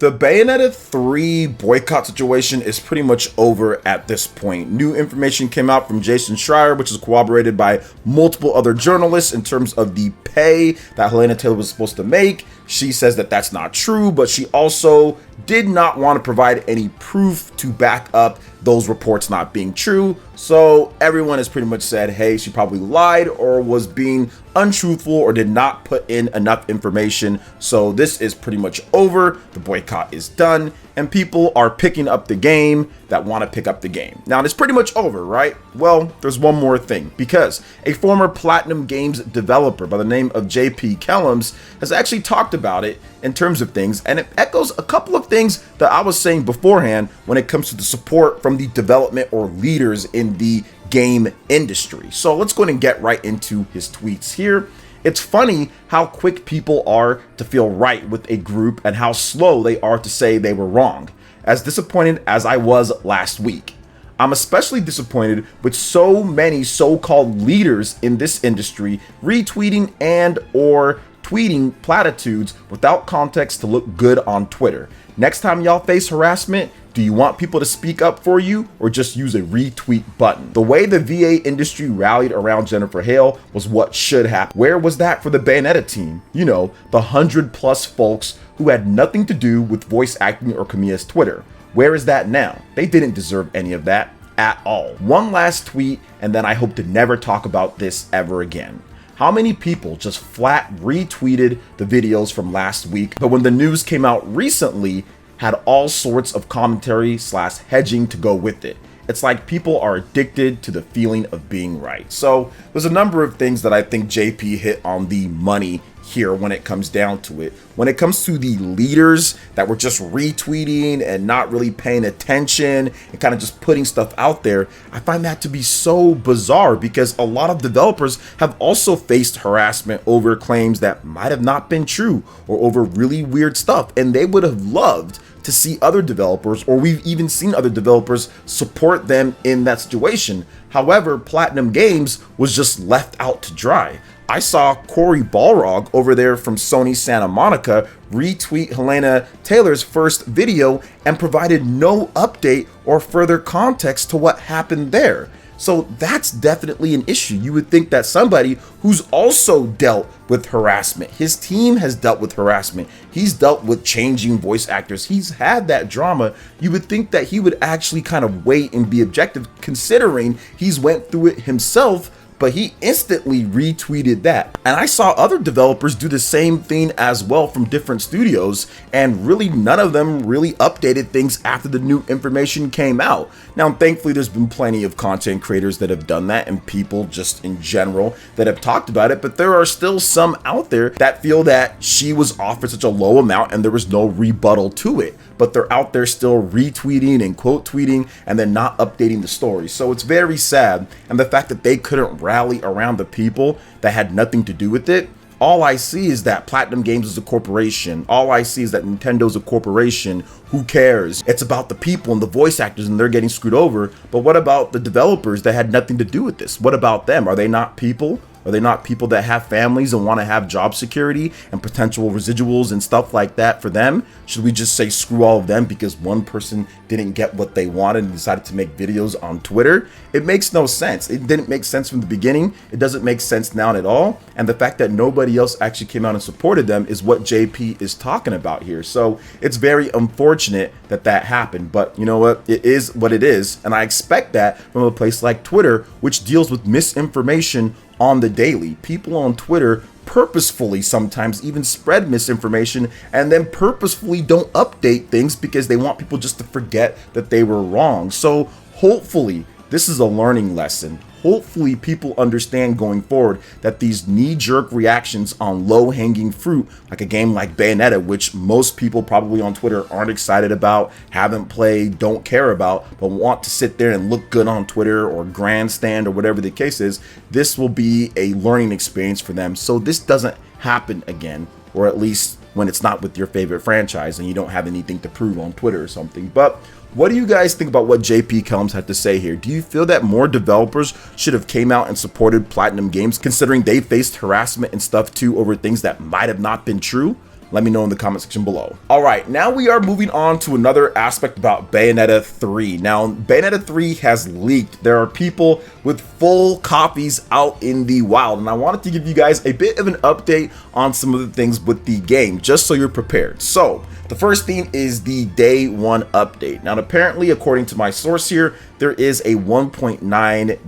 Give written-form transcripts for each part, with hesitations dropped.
The Bayonetta 3 boycott situation is pretty much over at this point. New information came out from Jason Schreier, which is corroborated by multiple other journalists in terms of the pay that Helena Taylor was supposed to make. She says that that's not true, but she also did not want to provide any proof to back up those reports not being true. So everyone has pretty much said, hey, she probably lied or was being untruthful or did not put in enough information. So this is pretty much over. The boycott is done and people are picking up the game that want to pick up the game. Now it's pretty much over, right? Well, there's one more thing, because a former Platinum Games developer by the name of JP Kellums has actually talked about it in terms of things, and it echoes a couple of things that I was saying beforehand when it comes to the support from the development or leaders in the game industry. So let's go ahead and get right into his tweets here. It's funny how quick people are to feel right with a group and how slow they are to say they were wrong. As disappointed as I was last week, I'm especially disappointed with so many so-called leaders in this industry retweeting and or tweeting platitudes without context to look good on Twitter. Next time y'all face harassment, do you want people to speak up for you or just use a retweet button? The way the VA industry rallied around Jennifer Hale was what should happen. Where was that for the Bayonetta team? You know, the 100+ folks who had nothing to do with voice acting or Kamiya's Twitter. Where is that now? They didn't deserve any of that at all. One last tweet, and then I hope to never talk about this ever again. How many people just flat retweeted the videos from last week, but when the news came out recently, had all sorts of commentary / hedging to go with it? It's like people are addicted to the feeling of being right. So there's a number of things that I think JP hit on the money here when it comes down to it. When it comes to the leaders that were just retweeting and not really paying attention and kind of just putting stuff out there, I find that to be so bizarre, because a lot of developers have also faced harassment over claims that might have not been true or over really weird stuff, and they would have loved to see other developers, or we've even seen other developers, support them in that situation. However, Platinum Games was just left out to dry. I saw Corey Balrog over there from Sony Santa Monica retweet Helena Taylor's first video and provided no update or further context to what happened there. So that's definitely an issue. You would think that somebody who's also dealt with harassment, his team has dealt with harassment, he's dealt with changing voice actors, he's had that drama, you would think that he would actually kind of wait and be objective, considering he's went through it himself. But he instantly retweeted that. And I saw other developers do the same thing as well from different studios, and really none of them really updated things after the new information came out. Now, thankfully, there's been plenty of content creators that have done that, and people just in general that have talked about it, but there are still some out there that feel that she was offered such a low amount and there was no rebuttal to it. But they're out there still retweeting and quote tweeting and then not updating the story. So it's very sad. And the fact that they couldn't rally around the people that had nothing to do with it. All I see is that Platinum Games is a corporation. All I see is that Nintendo's a corporation. Who cares? It's about the people and the voice actors, and they're getting screwed over. But what about the developers that had nothing to do with this? What about them? Are they not people? Are they not people that have families and want to have job security and potential residuals and stuff like that for them? Should we just say screw all of them because one person didn't get what they wanted and decided to make videos on Twitter? It makes no sense. It didn't make sense from the beginning. It doesn't make sense now at all. And the fact that nobody else actually came out and supported them is what JP is talking about here. So it's very unfortunate that that happened. But you know what? It is what it is. And I expect that from a place like Twitter, which deals with misinformation on the daily. People on Twitter purposefully sometimes even spread misinformation and then purposefully don't update things because they want people just to forget that they were wrong. So hopefully this is a learning lesson. Hopefully people understand going forward that these knee-jerk reactions on low-hanging fruit, like a game like Bayonetta, which most people probably on Twitter aren't excited about, haven't played, don't care about, but want to sit there and look good on Twitter or grandstand or whatever the case is, this will be a learning experience for them. So this doesn't happen again, or at least when it's not with your favorite franchise and you don't have anything to prove on Twitter or something. But what do you guys think about what JP Kellums had to say here? Do you feel that more developers should have came out and supported Platinum Games, considering they faced harassment and stuff too over things that might have not been true? Let me know in the comment section below. All right, now we are moving on to another aspect about Bayonetta 3. Now, Bayonetta 3 has leaked. There are people with full copies out in the wild, and I wanted to give you guys a bit of an update on some of the things with the game, just so you're prepared. So, the first thing is the day one update. Now, apparently, according to my source here, there is a 1.9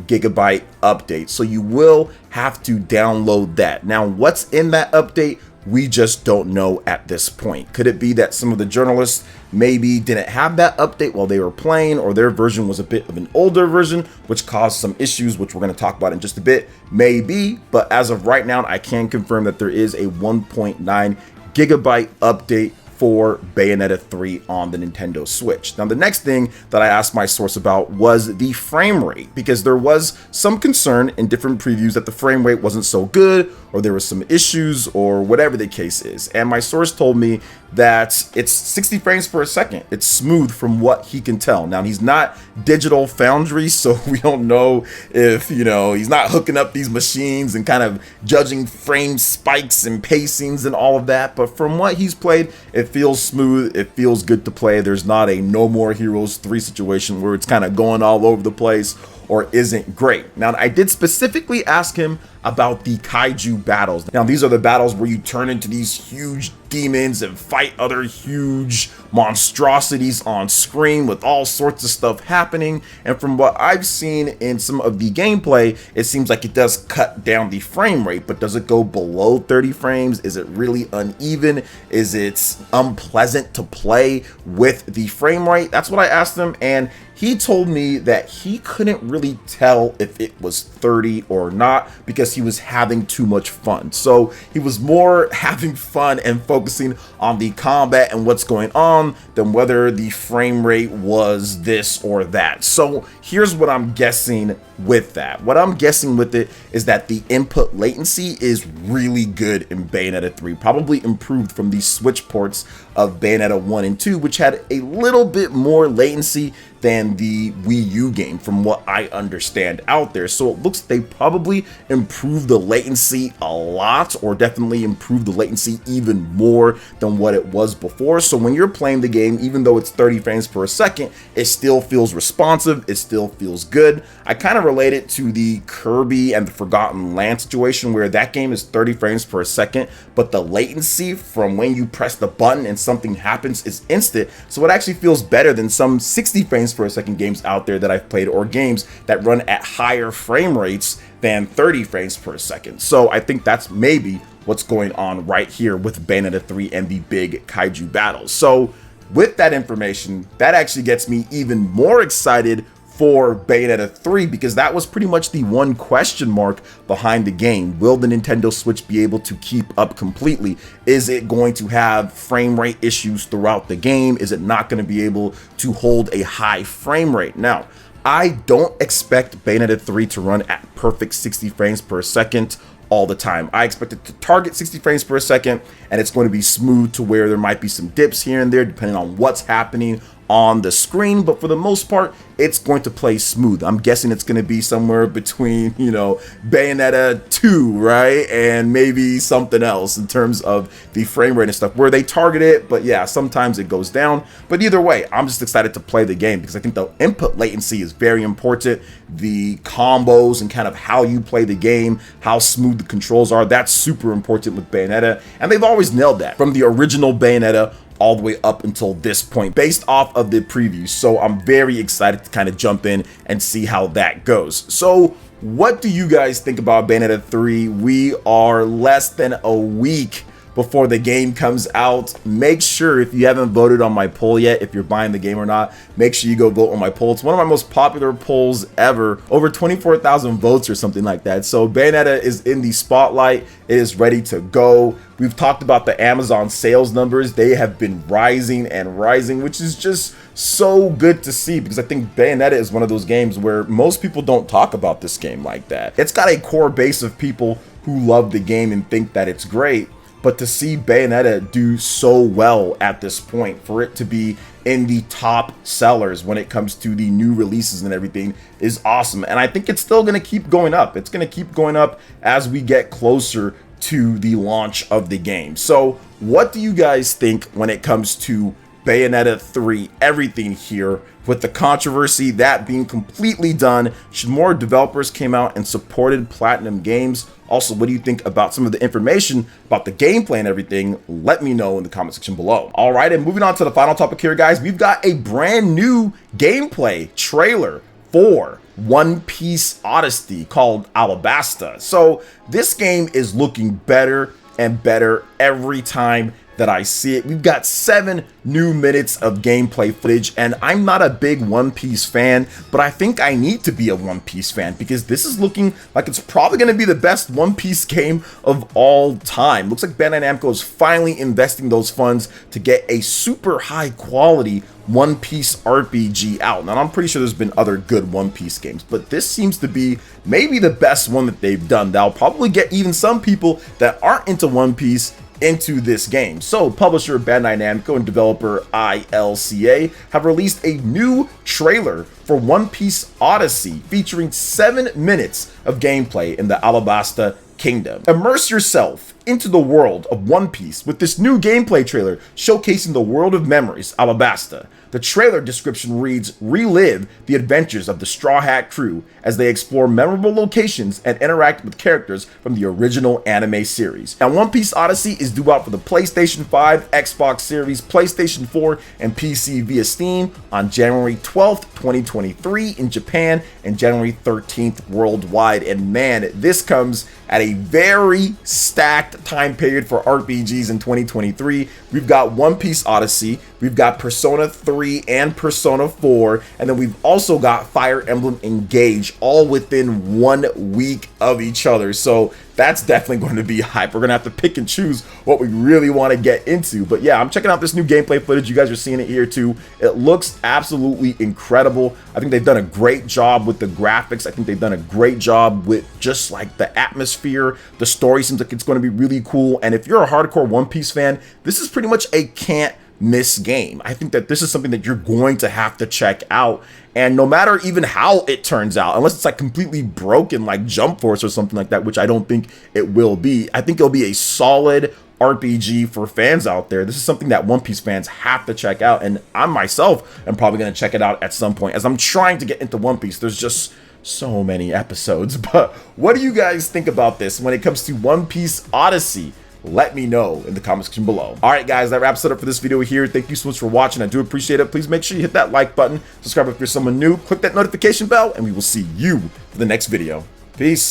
gigabyte update, so you will have to download that. Now, what's in that update? We just don't know at this point. Could it be that some of the journalists maybe didn't have that update while they were playing, or their version was a bit of an older version, which caused some issues, which we're going to talk about in just a bit? Maybe, but as of right now, I can confirm that there is a 1.9 gigabyte update for Bayonetta 3 on the Nintendo Switch. Now, the next thing that I asked my source about was the frame rate, because there was some concern in different previews that the frame rate wasn't so good, or there was some issues, or whatever the case is. And my source told me that it's 60 frames per second. It's smooth from what he can tell. Now, he's not Digital Foundry, so we don't know if, he's not hooking up these machines and kind of judging frame spikes and pacings and all of that. But from what he's played, it feels smooth. It feels good to play. There's not a No More Heroes 3 situation where it's kind of going all over the place or isn't great. Now, I did specifically ask him about the kaiju battles. Now, these are the battles where you turn into these huge demons and fight other huge monstrosities on screen with all sorts of stuff happening. And from what I've seen in some of the gameplay, it seems like it does cut down the frame rate, but does it go below 30 frames? Is it really uneven? Is it unpleasant to play with the frame rate? That's what I asked him, and he told me that he couldn't really tell if it was 30 or not because he was having too much fun. So he was more having fun and focusing on the combat and what's going on than whether the frame rate was this or that. So here's what I'm guessing with that. What I'm guessing with it is that the input latency is really good in Bayonetta 3, probably improved from the Switch ports of Bayonetta 1 and 2, which had a little bit more latency than the Wii U game, from what I understand out there. So it looks they probably improved the latency a lot, or definitely improved the latency even more than what it was before. So when you're playing the game, even though it's 30 frames per second, it still feels responsive, it still feels good. I kind of relate it to the Kirby and the Forgotten Land situation, where that game is 30 frames per second, but the latency from when you press the button and something happens is instant. So it actually feels better than some 60 frames per second games out there that I've played, or games that run at higher frame rates than 30 frames per second. So I think that's maybe what's going on right here with Bayonetta 3 and the big kaiju battles. So with that information, that actually gets me even more excited for Bayonetta 3, because that was pretty much the one question mark behind the game. Will the Nintendo Switch be able to keep up completely? Is it going to have frame rate issues throughout the game? Is it not going to be able to hold a high frame rate? Now, I don't expect Bayonetta 3 to run at perfect 60 frames per second all the time. I expect it to target 60 frames per second, and it's going to be smooth to where there might be some dips here and there depending on what's happening on the screen, but for the most part, it's going to play smooth. I'm guessing it's going to be somewhere between, Bayonetta 2, right? And maybe something else in terms of the frame rate and stuff, where they target it, but yeah, sometimes it goes down. But either way, I'm just excited to play the game because I think the input latency is very important. The combos and kind of how you play the game, how smooth the controls are, that's super important with Bayonetta, and they've always nailed that from the original Bayonetta all the way up until this point based off of the preview. So I'm very excited to kind of jump in and see how that goes. So what do you guys think about Bayonetta 3? We are less than a week before the game comes out. Make sure, if you haven't voted on my poll yet, if you're buying the game or not, make sure you go vote on my poll. It's one of my most popular polls ever, over 24,000 votes or something like that. So Bayonetta is in the spotlight. It is ready to go. We've talked about the Amazon sales numbers. They have been rising and rising, which is just so good to see, because I think Bayonetta is one of those games where most people don't talk about this game like that. It's got a core base of people who love the game and think that it's great, but to see Bayonetta do so well at this point, for it to be in the top sellers when it comes to the new releases and everything, is awesome. And I think it's still going to keep going up. It's going to keep going up as we get closer to the launch of the game. So what do you guys think when it comes to Bayonetta 3, everything here, with the controversy that being completely done? Should more developers came out and supported Platinum Games? Also, what do you think about some of the information about the gameplay and everything? Let me know in the comment section below. All right, and moving on to the final topic here, guys, we've got a brand new gameplay trailer for One Piece Odyssey called Alabasta. So this game is looking better and better every time that I see it. We've got 7 new minutes of gameplay footage, and I'm not a big One Piece fan, but I think I need to be a One Piece fan because this is looking like it's probably going to be the best One Piece game of all time. Looks like Bandai Namco is finally investing those funds to get a super high quality One Piece RPG out. Now, I'm pretty sure there's been other good One Piece games, but this seems to be maybe the best one that they've done. That'll probably get even some people that aren't into One Piece into this game. So publisher Bandai Namco and developer ILCA have released a new trailer for One Piece Odyssey featuring 7 minutes of gameplay in the Alabasta Kingdom. Immerse yourself into the world of One Piece with this new gameplay trailer showcasing the world of memories, Alabasta. The trailer description reads, relive the adventures of the Straw Hat crew as they explore memorable locations and interact with characters from the original anime series. Now, One Piece Odyssey is due out for the PlayStation 5, Xbox Series, PlayStation 4, and PC via Steam on January 12th, 2023 in Japan and January 13th worldwide. And man, this comes at a very stacked time period for RPGs in 2023. We've got One Piece Odyssey, we've got Persona 3 and Persona 4, and then we've also got Fire Emblem Engage, all within 1 week of each other. So that's definitely going to be hype. We're going to have to pick and choose what we really want to get into. But yeah, I'm checking out this new gameplay footage. You guys are seeing it here too. It looks absolutely incredible. I think they've done a great job with the graphics. I think they've done a great job with just like the atmosphere. The story seems like it's going to be really cool. And if you're a hardcore One Piece fan, this is pretty much a can't miss game. I think that this is something that you're going to have to check out, and no matter even how it turns out, unless it's like completely broken like Jump Force or something like that, which I don't think it will be, I think it'll be a solid RPG for fans out there. This is something that One Piece fans have to check out, and I myself am probably going to check it out at some point as I'm trying to get into One Piece. There's just so many episodes. But what do you guys think about this when it comes to One Piece Odyssey? Let me know in the comment section below. All right, guys, that wraps it up for this video here. Thank you so much for watching. I do appreciate it. Please make sure you hit that like button, subscribe if you're someone new, click that notification bell, and we will see you for the next video. Peace.